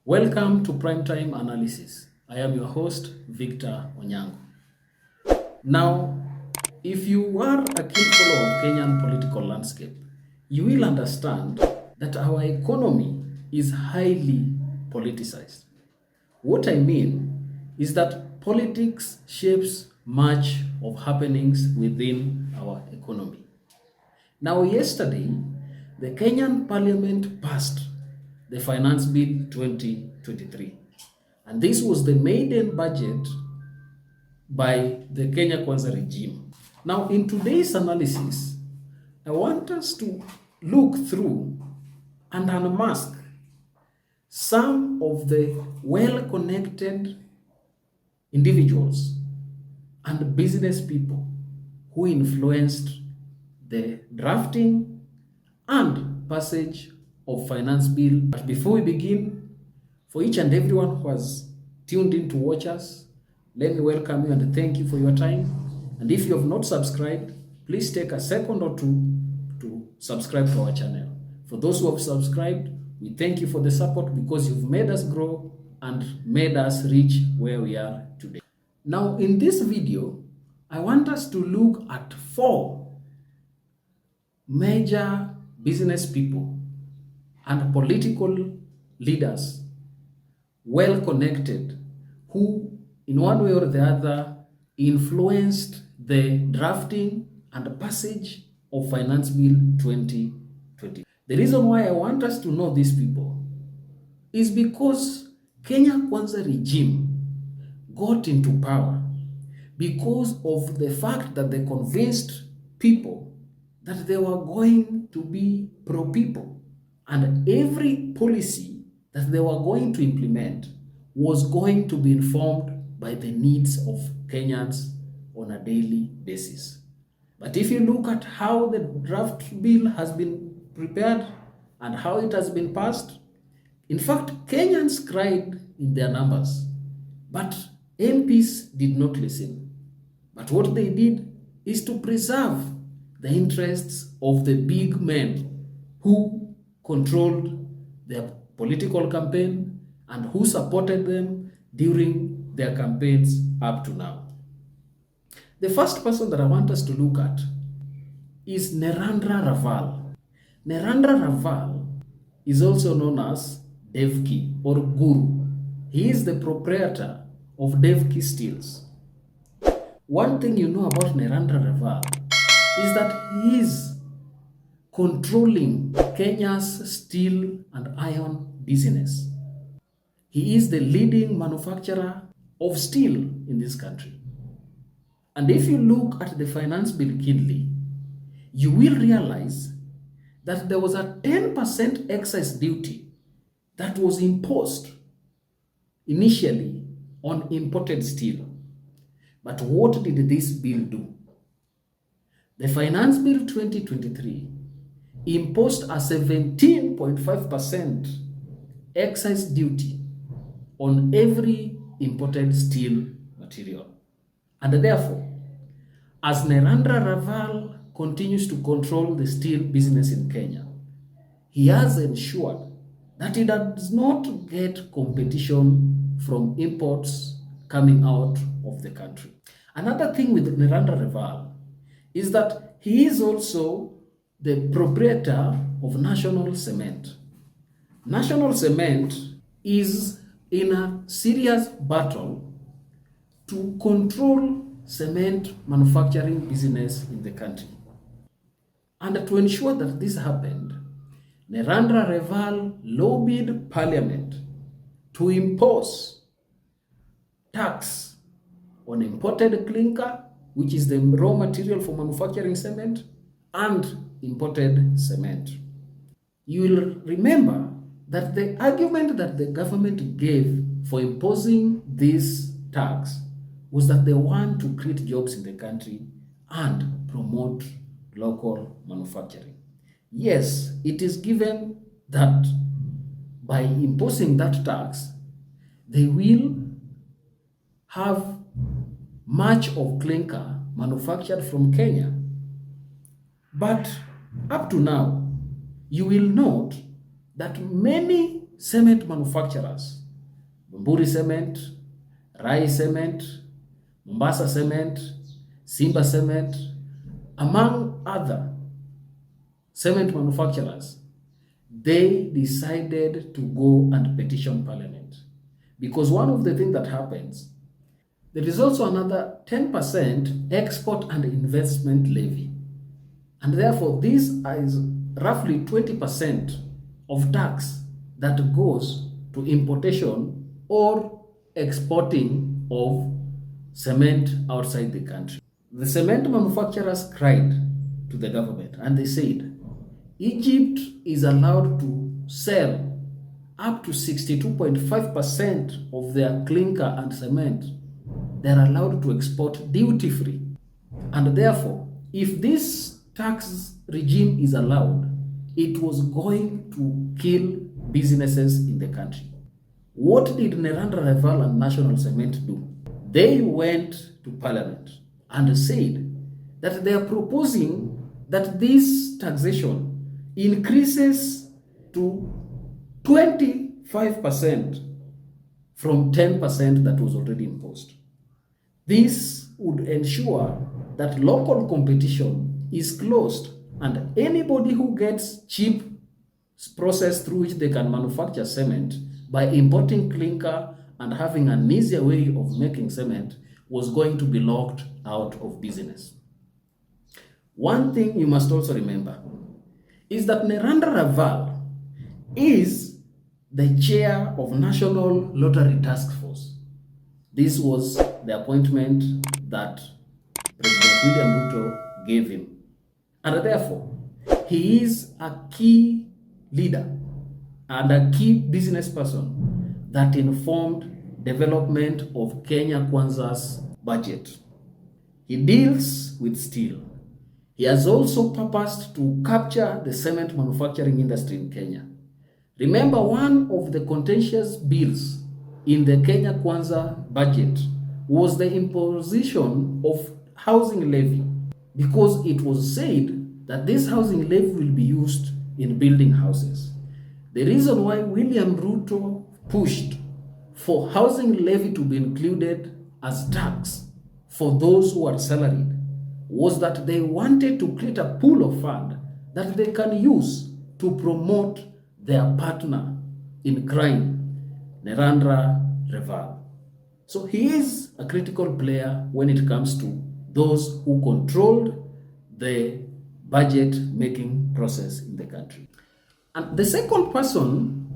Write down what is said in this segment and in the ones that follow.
Welcome to Primetime Analysis. I am your host, Victor Onyango. Now, if you are a keen follower of Kenyan political landscape, you will understand that our economy is highly politicized. What I mean is that politics shapes much of happenings within our economy. Now, yesterday, the Kenyan Parliament passed the Finance Bill 2023. And this was the maiden budget by the Kenya Kwanza regime. Now, in today's analysis, I want us to look through and unmask some of the well-connected individuals and business people who influenced the drafting and passage of Finance Bill. But before we begin, for each and everyone who has tuned in to watch us, let me welcome you and thank you for your time. And if you have not subscribed, please take a second or two to subscribe to our channel. For those who have subscribed, we thank you for the support because you've made us grow and made us reach where we are today. Now, in this video, I want us to look at 4 major business people and political leaders well connected who in one way or the other influenced the drafting and passage of Finance Bill 2020. The reason why I want us to know these people is because Kenya Kwanza regime got into power because of the fact that they convinced people that they were going to be pro-people. And every policy that they were going to implement was going to be informed by the needs of Kenyans on a daily basis. But if you look at how the draft bill has been prepared and how it has been passed, in fact, Kenyans cried in their numbers, but MPs did not listen. But what they did is to preserve the interests of the big men who controlled their political campaign and who supported them during their campaigns up to now. The first person that I want us to look at is Narendra Raval. Narendra Raval is also known as Devki or Guru. He is the proprietor of Devki Steels. One thing you know about Narendra Raval is that he is controlling Kenya's steel and iron business. He is the leading manufacturer of steel in this country. And if you look at the Finance Bill keenly, you will realize that there was a 10% excise duty that was imposed initially on imported steel. But what did this bill do? The Finance Bill 2023 imposed a 17.5% excise duty on every imported steel material. And therefore, as Narendra Raval continues to control the steel business in Kenya, he has ensured that he does not get competition from imports coming out of the country. Another thing with Narendra Raval is that he is also the proprietor of National Cement. National Cement is in a serious battle to control cement manufacturing business in the country. And to ensure that this happened, Narendra Raval lobbied Parliament to impose tax on imported clinker, which is the raw material for manufacturing cement, and imported cement. You will remember that the argument that the government gave for imposing this tax was that they want to create jobs in the country and promote local manufacturing. Yes, it is given that by imposing that tax, they will have much of clinker manufactured from Kenya. But up to now, you will note that many cement manufacturers, Wambui Cement, Rai Cement, Mombasa Cement, Simba Cement, among other cement manufacturers, they decided to go and petition Parliament. Because one of the things that happens, there is also another 10% export and investment levy. And therefore, this is roughly 20% of tax that goes to importation or exporting of cement outside the country. The cement manufacturers cried to the government and they said, Egypt is allowed to sell up to 62.5% of their clinker and cement. They're allowed to export duty-free. And therefore, if this tax regime is allowed, it was going to kill businesses in the country. What did Narendra Raval and National Cement do? They went to Parliament and said that they are proposing that this taxation increases to 25% from 10% that was already imposed. This would ensure that local competition is closed and anybody who gets cheap process through which they can manufacture cement by importing clinker and having an easier way of making cement was going to be locked out of business. One thing you must also remember is that Narendra Raval is the chair of National Lottery Task Force. This was the appointment that President William Ruto gave him. And therefore, he is a key leader and a key business person that informed development of Kenya Kwanza's budget. He deals with steel. He has also purposed to capture the cement manufacturing industry in Kenya. Remember, one of the contentious bills in the Kenya Kwanza budget was the imposition of housing levy, because it was said that this housing levy will be used in building houses. The reason why William Ruto pushed for housing levy to be included as tax for those who are salaried was that they wanted to create a pool of fund that they can use to promote their partner in crime, Narendra Raval. So he is a critical player when it comes to those who controlled the budget making process in the country. And the second person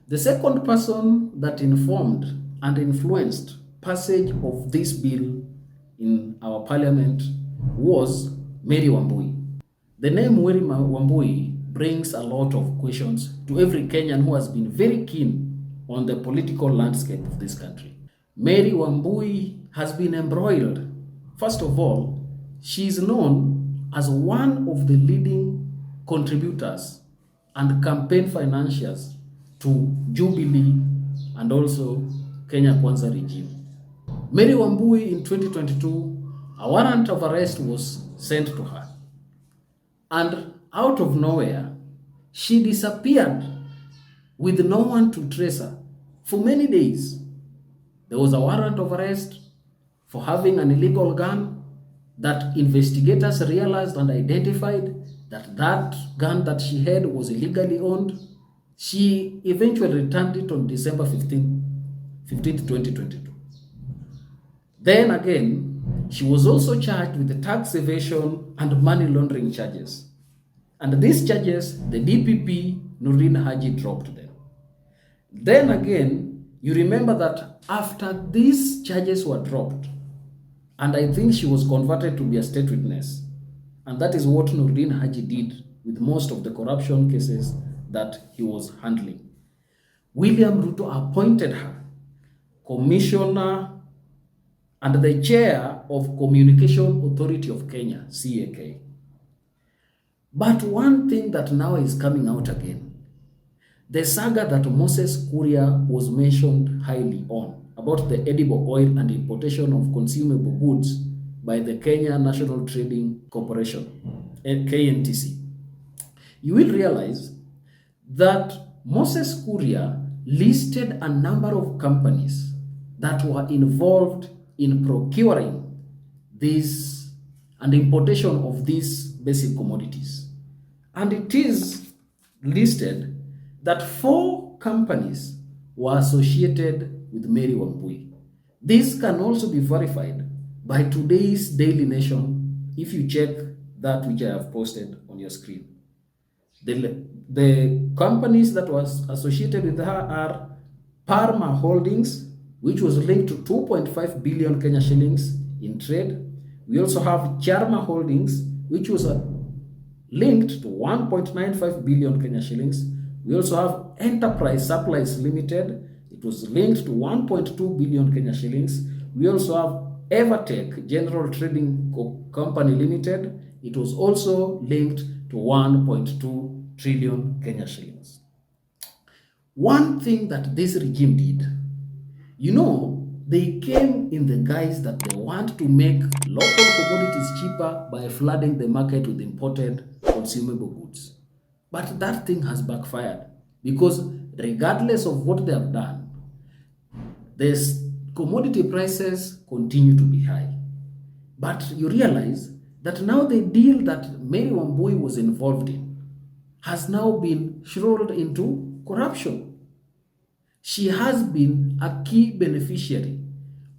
that informed and influenced passage of this bill in our parliament was Mary Wambui. The name Mary Wambui brings a lot of questions to every Kenyan who has been very keen on the political landscape of this country. Mary Wambui has been embroiled. First of all, she is known as one of the leading contributors and campaign financiers to Jubilee and also Kenya Kwanza regime. Mary Wambui in 2022, a warrant of arrest was sent to her. And out of nowhere, she disappeared with no one to trace her for many days. There was a warrant of arrest for having an illegal gun that investigators realized and identified that that gun that she had was illegally owned. She eventually returned it on December 15th, 2022. Then again, she was also charged with the tax evasion and money laundering charges. And these charges, the DPP, Nurdin Haji, dropped them. Then again, you remember that after these charges were dropped, and I think she was converted to be a state witness, and that is what Nurdin Haji did with most of the corruption cases that he was handling. William Ruto appointed her commissioner and the chair of Communication Authority of Kenya, CAK. But one thing that now is coming out again, the saga that Moses Kuria was mentioned highly on, about the edible oil and importation of consumable goods by the Kenya National Trading Corporation, KNTC. You will realize that Moses Kuria listed a number of companies that were involved in procuring this and importation of these basic commodities. And it is listed that 4 companies were associated with Mary Wambui. This can also be verified by today's Daily Nation if you check that which I have posted on your screen. The companies that was associated with her are Parma Holdings, which was linked to 2.5 billion Kenya shillings in trade. We also have Charma Holdings, which was linked to 1.95 billion Kenya shillings. We also have Enterprise Supplies Limited. It was linked to 1.2 billion Kenya shillings. We also have Evertech General Trading Company Limited. It was also linked to 1.2 trillion Kenya shillings. One thing that this regime did, they came in the guise that they want to make local commodities cheaper by flooding the market with imported consumable goods. But that thing has backfired because regardless of what they have done, the commodity prices continue to be high. But you realize that now the deal that Mary Wambui was involved in has now been shrouded into corruption. She has been a key beneficiary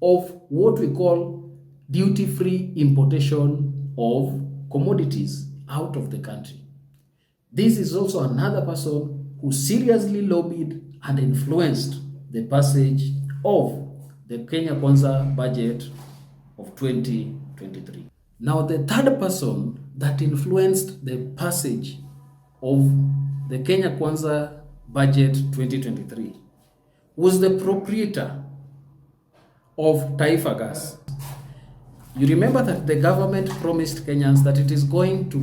of what we call duty-free importation of commodities out of the country. This is also another person who seriously lobbied and influenced the passage of the Kenya Kwanza budget of 2023. Now, the third person that influenced the passage of the Kenya Kwanza budget 2023 was the proprietor of Typhagus. You remember that the government promised Kenyans that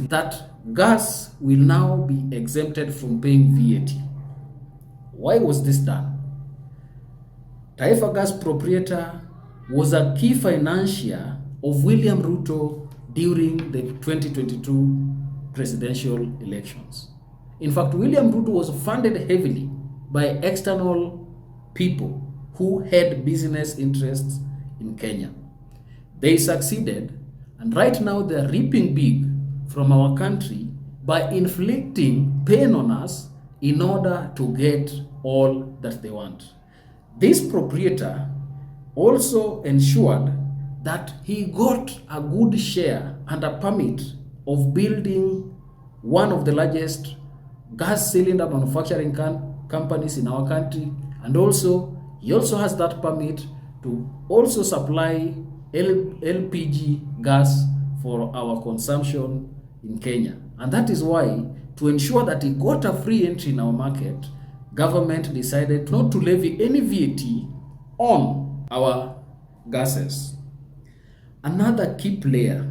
that gas will now be exempted from paying VAT. Why was this done? Typhagus proprietor was a key financier of William Ruto during the 2022 presidential elections. In fact, William Ruto was funded heavily by external people who had business interests in Kenya. They succeeded, and right now they are reaping big from our country by inflicting pain on us in order to get all that they want. This proprietor also ensured that he got a good share and a permit of building one of the largest gas cylinder manufacturing companies in our country, and he also has that permit to also supply LPG gas for our consumption in Kenya. And that is why, to ensure that he got a free entry in our market, government decided not to levy any VAT on our gases. Another key player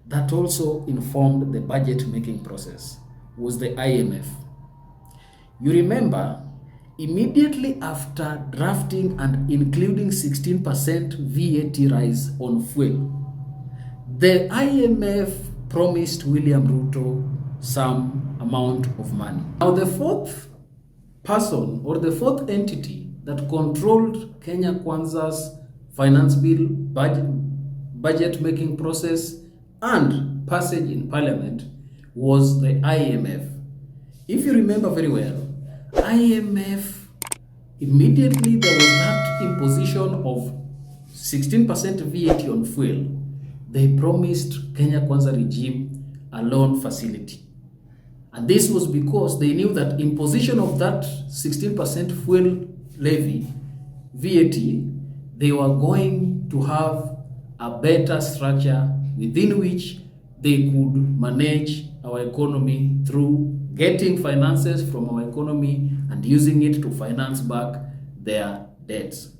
that also informed the budget making process was the IMF. You remember, immediately after drafting and including 16% VAT rise on fuel, the IMF promised William Ruto some amount of money. Now, the fourth person or the fourth entity that controlled Kenya Kwanza's finance bill, budget making process and passage in parliament was the IMF. If you remember very well, IMF, immediately there was that imposition of 16% VAT on fuel, they promised Kenya Kwanza regime a loan facility. And this was because they knew that imposition of that 16% fuel levy, VAT, they were going to have a better structure within which they could manage our economy through getting finances from our economy and using it to finance back their debts.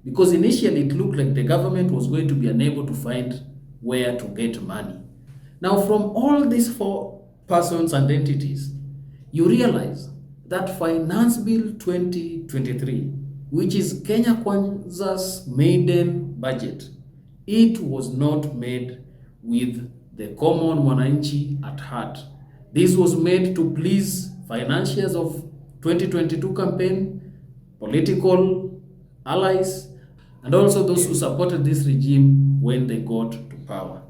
Because initially it looked like the government was going to be unable to find where to get money. Now, from all these four persons and entities, you realize that Finance Bill 2023, which is Kenya Kwanza's maiden budget, it was not made with the common mwananchi at heart. This was made to please financiers of 2022 campaign, political allies, and also those who supported this regime when they got to power.